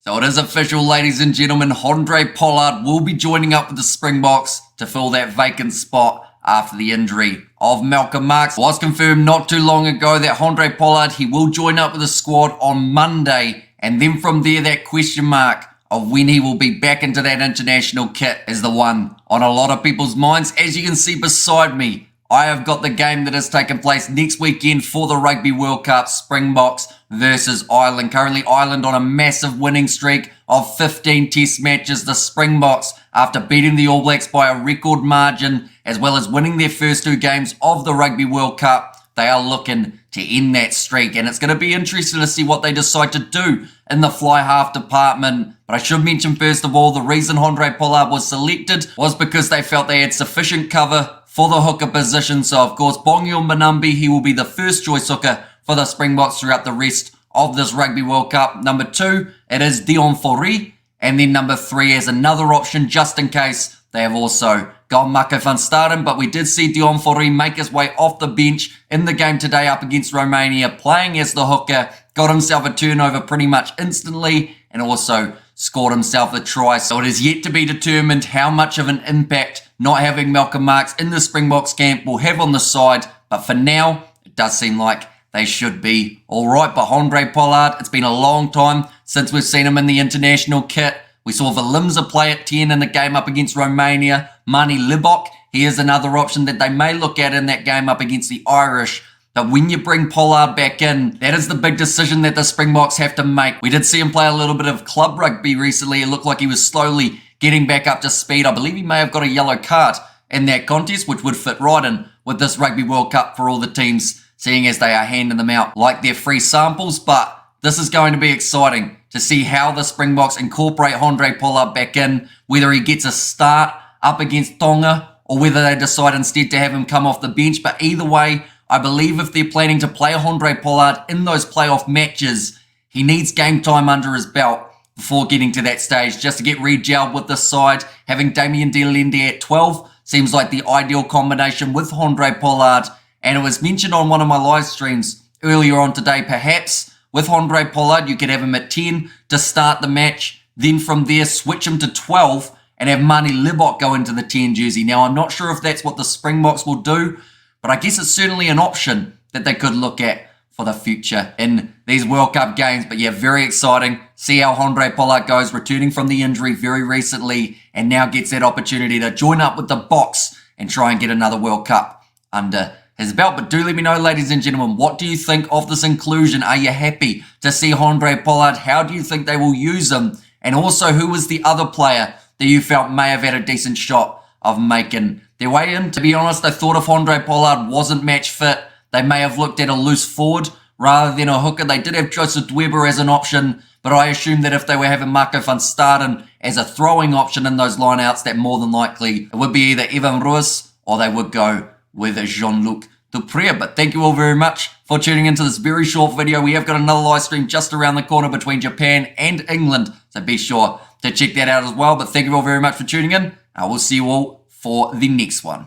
So it is official, ladies and gentlemen. Handre Pollard will be joining up with the Springboks to fill that vacant spot after the injury of Malcolm Marx. It was confirmed not too long ago that Handre Pollard, he will join up with the squad on Monday. And then from there, that question mark of when he will be back into that international kit is the one on a lot of people's minds. As you can see beside me, I have got the game that has taken place next weekend for the Rugby World Cup, Springboks versus Ireland. Currently, Ireland on a massive winning streak of 15 test matches. The Springboks, after beating the All Blacks by a record margin, as well as winning their first two games of the Rugby World Cup, they are looking to end that streak. And it's going to be interesting to see what they decide to do in the fly half department. But I should mention, first of all, the reason Handre Pollard was selected was because they felt they had sufficient cover for the hooker position. So, of course, Bongiel Mbonambi, he will be the first choice hooker for the Springboks throughout the rest of this Rugby World Cup. Number 2, it is Deon Fourie. And then number 3 as another option, just in case they have also got Marco van Staden. But we did see Deon Fourie make his way off the bench in the game today up against Romania, playing as the hooker, got himself a turnover pretty much instantly, and also scored himself a try. So it is yet to be determined how much of an impact not having Malcolm Marx in the Springboks camp will have on the side. But for now, it does seem like they should be all right. But Handre Pollard, it's been a long time since we've seen him in the international kit. We saw Valimza play at 10 in the game up against Romania. Mani Libok, he is another option that they may look at in that game up against the Irish. But when you bring Pollard back in, that is the big decision that the Springboks have to make. We did see him play a little bit of club rugby recently. It looked like he was slowly getting back up to speed. I believe he may have got a yellow card in that contest, which would fit right in with this Rugby World Cup for all the teams, seeing as they are handing them out like they're free samples. But this is going to be exciting to see how the Springboks incorporate Handre Pollard back in, whether he gets a start up against Tonga or whether they decide instead to have him come off the bench. But either way, I believe if they're planning to play Handre Pollard in those playoff matches, he needs game time under his belt before getting to that stage, just to get re-gelled with the side. Having Damien de Allende at 12 seems like the ideal combination with Handre Pollard. And it was mentioned on one of my live streams earlier on today, perhaps with Handre Pollard, you could have him at 10 to start the match. Then from there, switch him to 12 and have Mani Libok go into the 10 jersey. Now, I'm not sure if that's what the Springboks will do, but I guess it's certainly an option that they could look at for the future in these World Cup games. But yeah, very exciting. See how Handre Pollard goes, returning from the injury very recently, and now gets that opportunity to join up with the Boks and try and get another World Cup under his belt. But do let me know, ladies and gentlemen, what do you think of this inclusion? Are you happy to see Handre Pollard? How do you think they will use him? And also, who was the other player that you felt may have had a decent shot of making their way in? To be honest, I thought if Handre Pollard wasn't match fit, they may have looked at a loose forward rather than a hooker. They did have Joseph Dweber as an option, but I assumed that if they were having Marco van Staden as a throwing option in those lineouts, that more than likely it would be either Evan Ruiz or they would go with Jean-Luc Dupré. But thank you all very much for tuning into this very short video. We have got another live stream just around the corner between Japan and England, so be sure to check that out as well. But thank you all very much for tuning in. I will see you all for the next one.